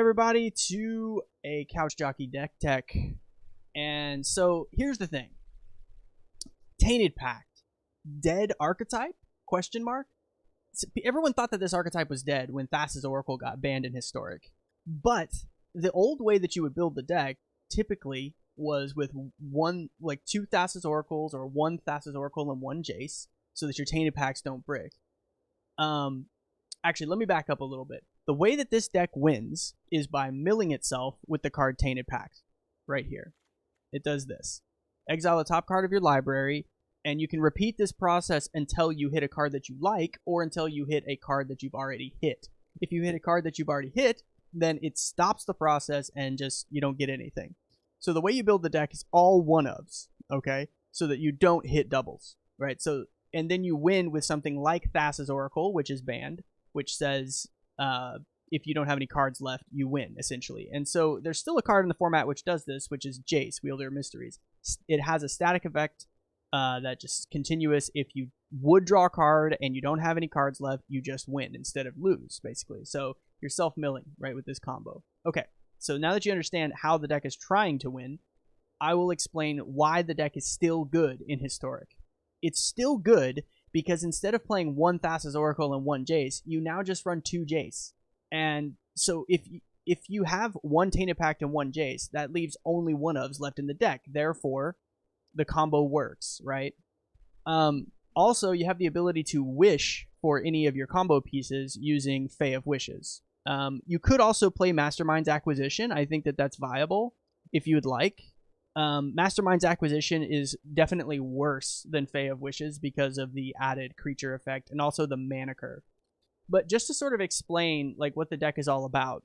everybody, to a Couch Jockey Deck Tech. And so here's the thing. Tainted Pact. Dead archetype? Question mark? Everyone thought that this archetype was dead when Thassa's Oracle got banned in Historic. But the old way that you would build the deck typically was with two Thassa's Oracles or one Thassa's Oracle and one Jace, so that your Tainted Pacts don't break. Actually, let me back up a little bit. The way that this deck wins is by milling itself with the card Tainted Pact. Right here. It does this. Exile the top card of your library, and you can repeat this process until you hit a card that you like, or until you hit a card that you've already hit. If you hit a card that you've already hit, then it stops the process and just, you don't get anything. So the way you build the deck is all one-ofs, okay? So that you don't hit doubles, right? So, and then you win with something like Thassa's Oracle, which is banned, which says if you don't have any cards left, you win, essentially. And so there's still a card in the format which does this, which is Jace, Wielder of Mysteries. It has a static effect that just continuous. If you would draw a card and you don't have any cards left, you just win instead of lose, basically. So you're self-milling, right, with this combo. Okay, so now that you understand how the deck is trying to win, I will explain why the deck is still good in Historic. It's still good because instead of playing one Thassa's Oracle and one Jace, you now just run two Jace. And so if you have one Tainted Pact and one Jace, that leaves only one-ofs left in the deck. Therefore, the combo works, right? Also, you have the ability to wish for any of your combo pieces using Fae of Wishes. You could also play Mastermind's Acquisition. I think that that's viable if you would like. Mastermind's Acquisition is definitely worse than Fae of Wishes because of the added creature effect and also the mana curve. But just to sort of explain like what the deck is all about,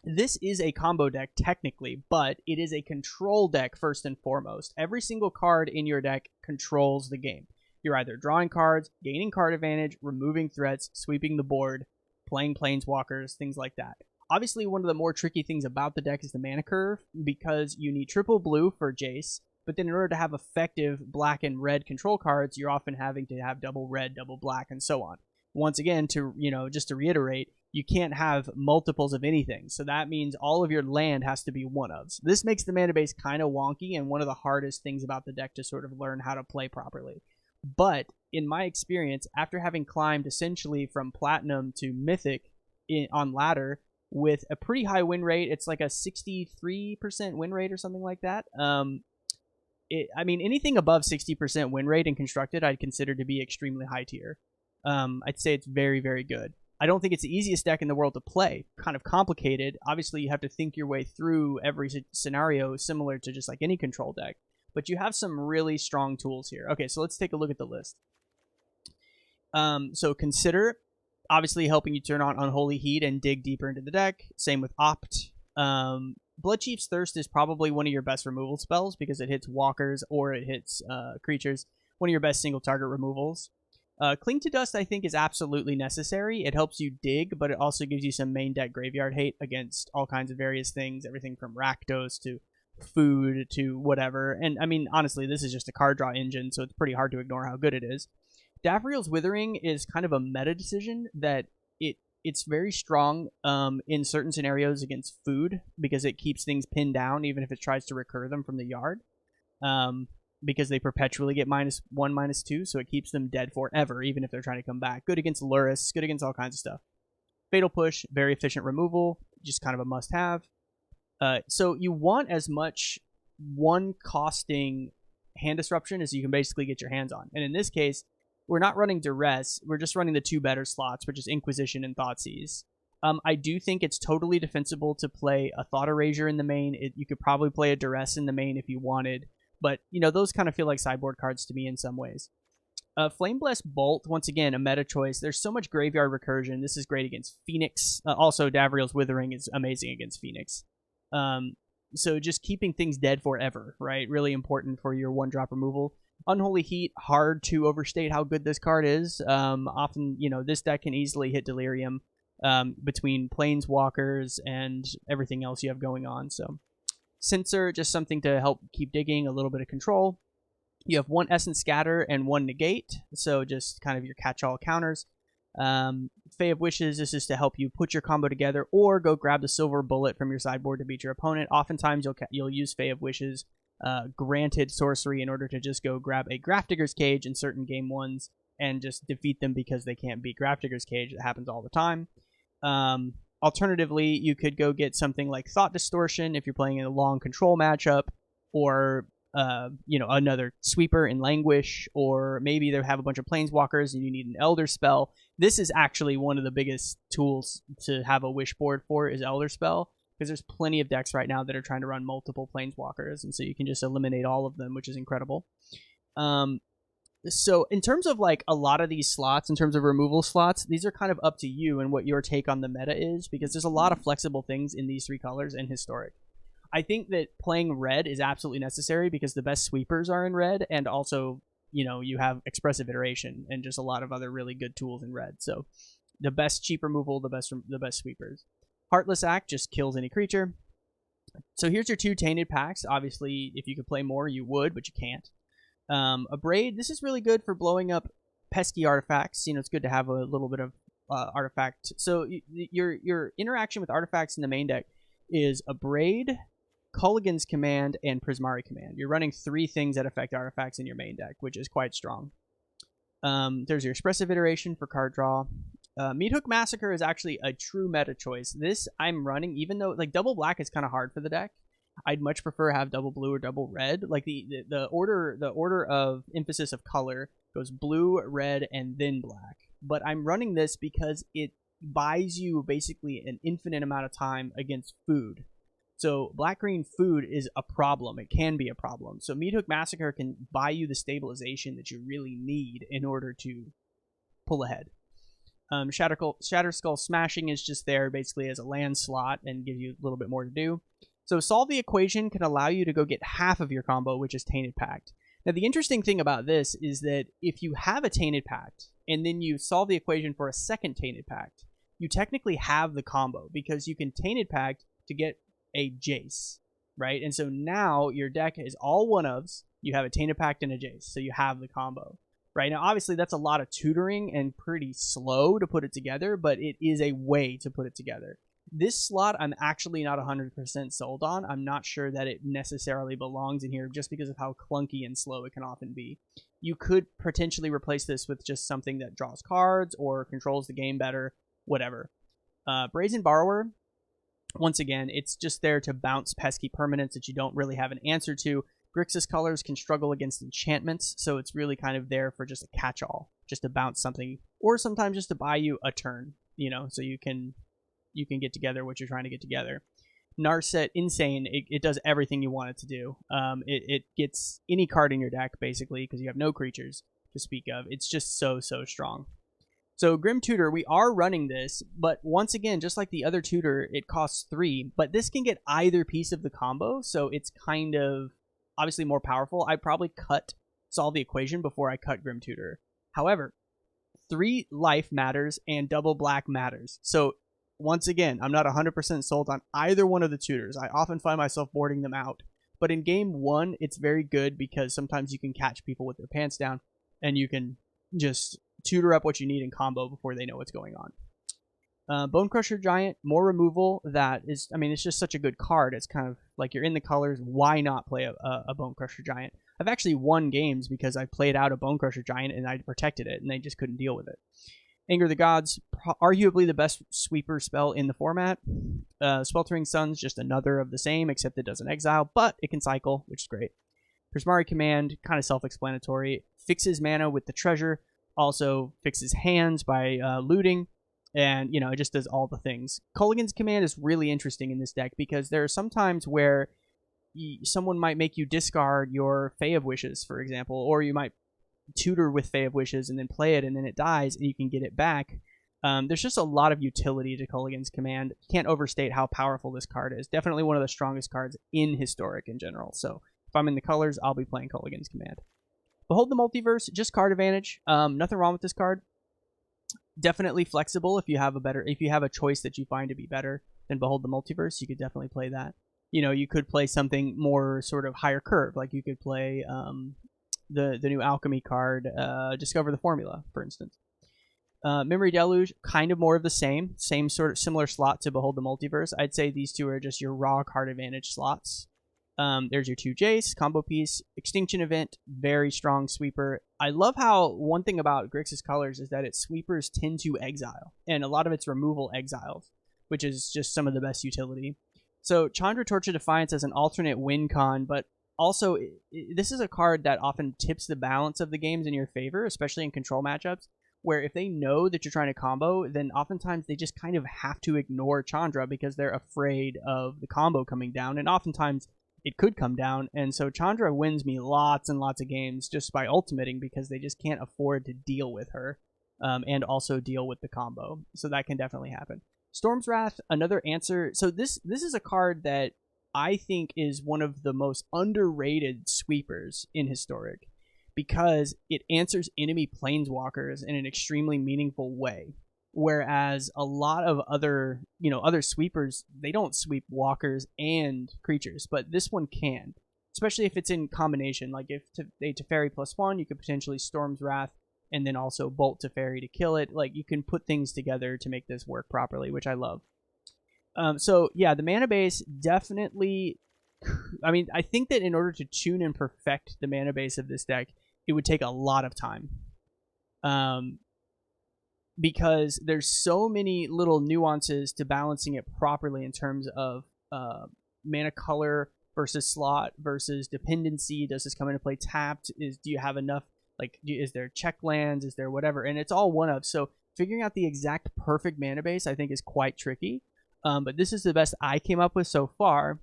this is a combo deck technically, but it is a control deck first and foremost. Every single card in your deck controls the game. You're either drawing cards, gaining card advantage, removing threats, sweeping the board, playing planeswalkers, things like that. Obviously, one of the more tricky things about the deck is the mana curve, because you need triple blue for Jace, but then in order to have effective black and red control cards, you're often having to have double red, double black, and so on. Once again, just to reiterate, you can't have multiples of anything, so that means all of your land has to be one-ofs. This makes the mana base kind of wonky, and one of the hardest things about the deck to sort of learn how to play properly. But in my experience, after having climbed essentially from Platinum to Mythic on ladder with a pretty high win rate, it's like a 63% win rate or something like that. Anything above 60% win rate in Constructed, I'd consider to be extremely high tier. I'd say it's very, very good. I don't think it's the easiest deck in the world to play. Kind of complicated. Obviously, you have to think your way through every scenario similar to just like any control deck. But you have some really strong tools here. Okay, so let's take a look at the list. So Consider, obviously helping you turn on Unholy Heat and dig deeper into the deck. Same with Opt. Bloodchief's Thirst is probably one of your best removal spells because it hits walkers or it hits creatures. One of your best single target removals. Cling to Dust, I think, is absolutely necessary. It helps you dig, but it also gives you some main deck graveyard hate against all kinds of various things, everything from Rakdos to food to whatever. And, I mean, honestly, this is just a card draw engine, so it's pretty hard to ignore how good it is. Davriel's Withering is kind of a meta decision that it's very strong in certain scenarios against food because it keeps things pinned down, even if it tries to recur them from the yard. Because they perpetually get -1, -2, so it keeps them dead forever, even if they're trying to come back. Good against Luris, good against all kinds of stuff. Fatal Push, very efficient removal, just kind of a must-have. So you want as much one-costing hand disruption as you can basically get your hands on. And in this case, we're not running Duress, we're just running the two better slots, which is Inquisition and Thoughtseize. I do think it's totally defensible to play a Thought Erasure in the main. You could probably play a Duress in the main if you wanted. But, those kind of feel like sideboard cards to me in some ways. Flameblessed Bolt, once again, a meta choice. There's so much graveyard recursion. This is great against Phoenix. Also, Davriel's Withering is amazing against Phoenix. So just keeping things dead forever, right? Really important for your one-drop removal. Unholy Heat, hard to overstate how good this card is. Often, this deck can easily hit Delirium between Planeswalkers and everything else you have going on, so... Censor, just something to help keep digging, a little bit of control. You have one Essence Scatter and one Negate, so just kind of your catch-all counters. Fae of Wishes, this is to help you put your combo together or go grab the silver bullet from your sideboard to beat your opponent. Oftentimes you'll use Fae of Wishes granted sorcery in order to just go grab a Grafdigger's Cage in certain game ones and just defeat them because they can't beat Grafdigger's Cage. It happens all the time. Alternatively, you could go get something like Thought Distortion if you're playing in a long control matchup, or another sweeper in Languish, or maybe they have a bunch of planeswalkers and you need an Elder Spell. This is actually one of the biggest tools to have a wish board for, is Elder Spell, because there's plenty of decks right now that are trying to run multiple planeswalkers, and so you can just eliminate all of them, which is incredible. So in terms of like a lot of these slots, in terms of removal slots, these are kind of up to you and what your take on the meta is, because there's a lot of flexible things in these three colors and Historic. I think that playing red is absolutely necessary because the best sweepers are in red, and also, you have Expressive Iteration and just a lot of other really good tools in red. So the best cheap removal, the best sweepers. Heartless Act just kills any creature. So here's your two Tainted Pacts. Obviously, if you could play more, you would, but you can't. A Braid, this is really good for blowing up pesky artifacts. It's good to have a little bit of artifact. So your interaction with artifacts in the main deck is a Braid, Culligan's Command, and Prismari Command. You're running 3 things that affect artifacts in your main deck, which is quite strong. There's your Expressive Iteration for card draw. Meathook Massacre is actually a true meta choice. This I'm running, even though like double black is kind of hard for the deck. I'd much prefer have double blue or double red. Like the order of emphasis of color goes blue, red, and then black. But I'm running this because it buys you basically an infinite amount of time against food. So black-green food is a problem. It can be a problem. So Meathook Massacre can buy you the stabilization that you really need in order to pull ahead. Shatterskull Smashing is just there basically as a land slot and gives you a little bit more to do. So Solve the Equation can allow you to go get half of your combo, which is Tainted Pact. Now, the interesting thing about this is that if you have a Tainted Pact and then you solve the equation for a second Tainted Pact, you technically have the combo because you can Tainted Pact to get a Jace, right? And so now your deck is all one-ofs. You have a Tainted Pact and a Jace, so you have the combo. Right now, obviously, that's a lot of tutoring and pretty slow to put it together, but it is a way to put it together. This slot, I'm actually not 100% sold on. I'm not sure that it necessarily belongs in here just because of how clunky and slow it can often be. You could potentially replace this with just something that draws cards or controls the game better, whatever. Brazen Borrower, once again, it's just there to bounce pesky permanents that you don't really have an answer to. Grixis colors can struggle against enchantments, so it's really kind of there for just a catch-all, just to bounce something, or sometimes just to buy you a turn, so you can get together what you're trying to get together. Narset, insane. It does everything you want it to do. It gets any card in your deck, basically, because you have no creatures to speak of. It's just so strong. So Grim Tutor, we are running this, but once again, just like the other tutor, it costs 3, but this can get either piece of the combo, so it's kind of obviously more powerful. I'd probably solve the equation before I cut Grim Tutor. However, 3 life matters and double black matters. So once again, I'm not 100% sold on either one of the tutors. I often find myself boarding them out. But in game 1, it's very good because sometimes you can catch people with their pants down and you can just tutor up what you need in combo before they know what's going on. Bone Crusher Giant, more removal. That is, it's just such a good card. It's kind of like you're in the colors. Why not play a Bone Crusher Giant? I've actually won games because I played out a Bone Crusher Giant and I protected it and they just couldn't deal with it. Anger the Gods, arguably the best sweeper spell in the format. Sweltering Sun's just another of the same, except it doesn't exile, but it can cycle, which is great. Prismari Command, kind of self-explanatory. Fixes mana with the treasure, also fixes hands by looting. And, it just does all the things. Culligan's Command is really interesting in this deck because there are some times where someone might make you discard your Fae of Wishes, for example, or you might tutor with Fae of Wishes and then play it and then it dies and you can get it back. There's just a lot of utility to Culligan's Command. Can't overstate how powerful this card is. Definitely one of the strongest cards in Historic in general. So if I'm in the colors, I'll be playing Culligan's Command. Behold the Multiverse, just card advantage. Nothing wrong with this card. Definitely flexible if you have a choice that you find to be better than Behold the Multiverse, you could definitely play that. You could play something more sort of higher curve, like you could play the new alchemy card, Discover the Formula, for instance. Memory Deluge, kind of more of the same sort of similar slot to Behold the Multiverse. I'd say these two are just your raw card advantage slots. There's your 2 Jace, combo piece, Extinction Event, very strong sweeper. I love how one thing about Grixis Colors is that its sweepers tend to exile, and a lot of its removal exiles, which is just some of the best utility. So Chandra Torch of Defiance as an alternate win con, but also this is a card that often tips the balance of the games in your favor, especially in control matchups, where if they know that you're trying to combo, then oftentimes they just kind of have to ignore Chandra because they're afraid of the combo coming down, and oftentimes it could come down. And so Chandra wins me lots and lots of games just by ultimating because they just can't afford to deal with her and also deal with the combo. So that can definitely happen. Storm's Wrath, another answer. So this is a card that I think is one of the most underrated sweepers in Historic because it answers enemy planeswalkers in an extremely meaningful way. Whereas a lot of other sweepers, they don't sweep walkers and creatures, but this one can, especially if it's in combination. Like if they Teferi +1, you could potentially Storm's Wrath and then also Bolt Teferi to kill it. Like you can put things together to make this work properly, which I love. So yeah, the mana base definitely. I mean, I think that in order to tune and perfect the mana base of this deck, it would take a lot of time. Because there's so many little nuances to balancing it properly in terms of mana color versus slot versus dependency. Does this come into play tapped? Do you have enough? Like, is there check lands? Is there whatever? And it's all one of. So figuring out the exact perfect mana base, I think, is quite tricky. But this is the best I came up with so far.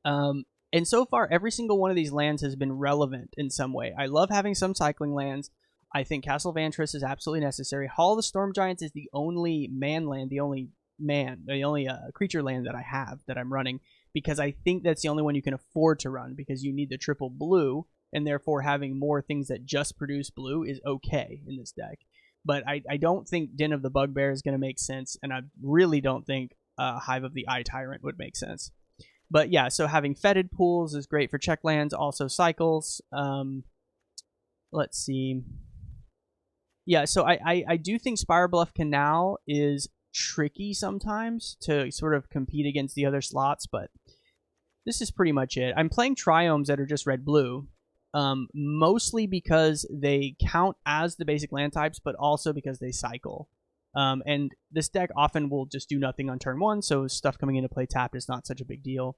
And so far, every single one of these lands has been relevant in some way. I love having some cycling lands. I think Castle Vantress is absolutely necessary. Hall of the Storm Giants is the only creature land that I have that I'm running, because I think that's the only one you can afford to run because you need the triple blue, and therefore having more things that just produce blue is okay in this deck. But I don't think Den of the Bugbear is going to make sense, and I really don't think Hive of the Eye Tyrant would make sense. But yeah, so having Fetid Pools is great for check lands, also cycles. Let's see. Yeah, so I do think Spirebluff Canal is tricky sometimes to sort of compete against the other slots, but this is pretty much it. I'm playing Triomes that are just red-blue, mostly because they count as the basic land types, but also because they cycle. And this deck often will just do nothing on turn 1, so stuff coming into play tapped is not such a big deal.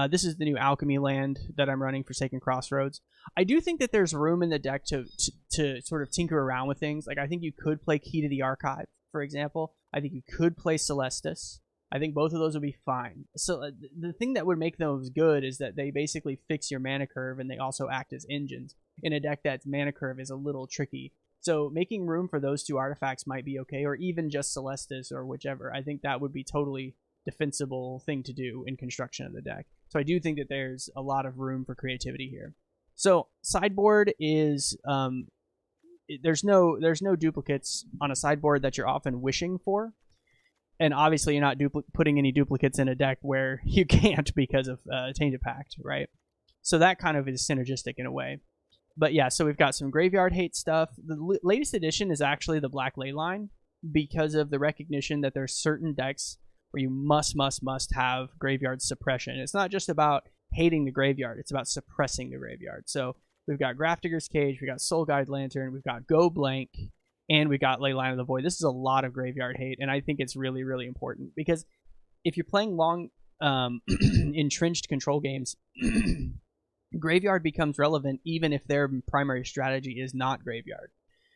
This is the new Alchemy land that I'm running for Sacred Crossroads. I do think that there's room in the deck to sort of tinker around with things. Like, I think you could play Key to the Archive, for example. I think you could play Celestis. I think both of those would be fine. So the thing that would make those good is that they basically fix your mana curve, and they also act as engines in a deck that's mana curve is a little tricky. So making room for those two artifacts might be okay, or even just Celestis or whichever. I think that would be totally defensible thing to do in construction of the deck. So I do think that there's a lot of room for creativity here. So sideboard is there's no duplicates on a sideboard that you're often wishing for, and obviously you're not putting any duplicates in a deck where you can't because of Tainted Pact, right? So that kind of is synergistic in a way. But yeah, so we've got some graveyard hate stuff. The latest edition is actually the Black Leyline because of the recognition that there's certain decks where you must have graveyard suppression. It's not just about hating the graveyard, it's about suppressing the graveyard. So we've got Grafdigger's Cage, we've got Soul Guide Lantern, we've got Go Blank, and we got Leyline of the Void. This is a lot of graveyard hate, and I think it's really, really important because if you're playing long entrenched control games, graveyard becomes relevant even if their primary strategy is not graveyard.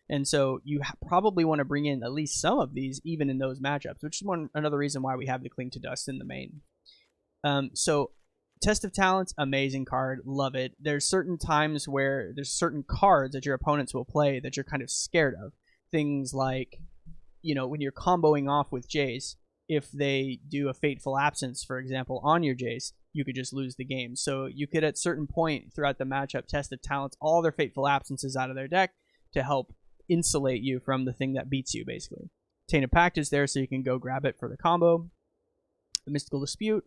And so you probably want to bring in at least some of these even in those matchups, which is another reason why we have the Cling to Dust in the main. So Test of Talents, amazing card, love it. There's certain times where there's certain cards that your opponents will play that you're kind of scared of. Things like, when you're comboing off with Jace, if they do a Fateful Absence, for example, on your Jace, you could just lose the game. So you could, at certain point throughout the matchup, Test of Talents all their Fateful Absences out of their deck to help insulate you from the thing that beats you, basically. Tainted Pact is there so you can go grab it for the combo. The Mystical Dispute,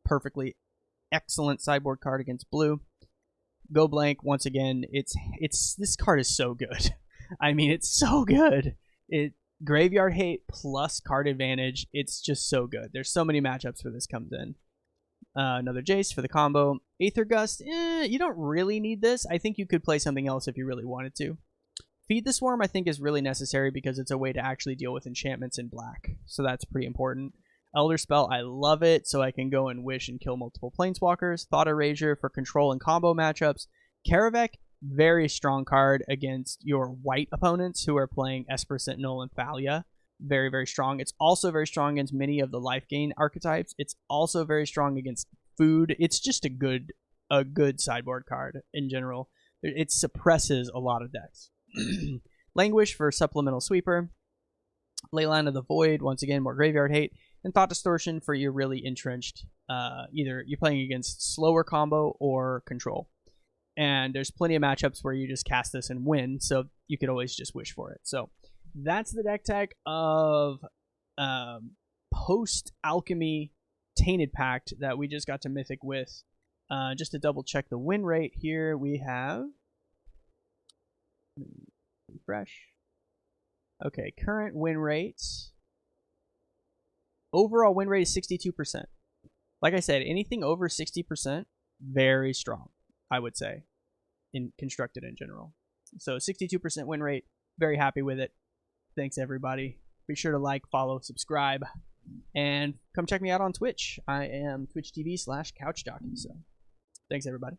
perfectly excellent sideboard card against blue. Go Blank, once again, this card is so good. I mean, it's so good. Graveyard Hate plus card advantage. It's just so good. There's so many matchups where this comes in. Another Jace for the combo. Aether Gust, you don't really need this. I think you could play something else if you really wanted to. Feed the Swarm, I think, is really necessary because it's a way to actually deal with enchantments in black. So that's pretty important. Elder Spell, I love it, so I can go and wish and kill multiple Planeswalkers. Thought Erasure for control and combo matchups. Karavek, very strong card against your white opponents who are playing Esper Sentinel and Thalia. Very, very strong. It's also very strong against many of the life gain archetypes. It's also very strong against food. It's just a good sideboard card in general. It suppresses a lot of decks. Languish for supplemental sweeper. Leyline of the Void, once again, more Graveyard Hate. And Thought Distortion for your really entrenched, either you're playing against slower combo or control. And there's plenty of matchups where you just cast this and win, so you could always just wish for it. So that's the deck tech of post-Alchemy Tainted Pact that we just got to Mythic with. Just to double check the win rate here, we have... refresh. Okay, current win rate. Overall win rate is 62%. Like I said, anything over 60%, very strong, I would say, in constructed in general. So 62% win rate, very happy with it. Thanks, everybody. Be sure to like, follow, subscribe, and come check me out on Twitch. I am twitch.tv/couchjockey. So thanks, everybody.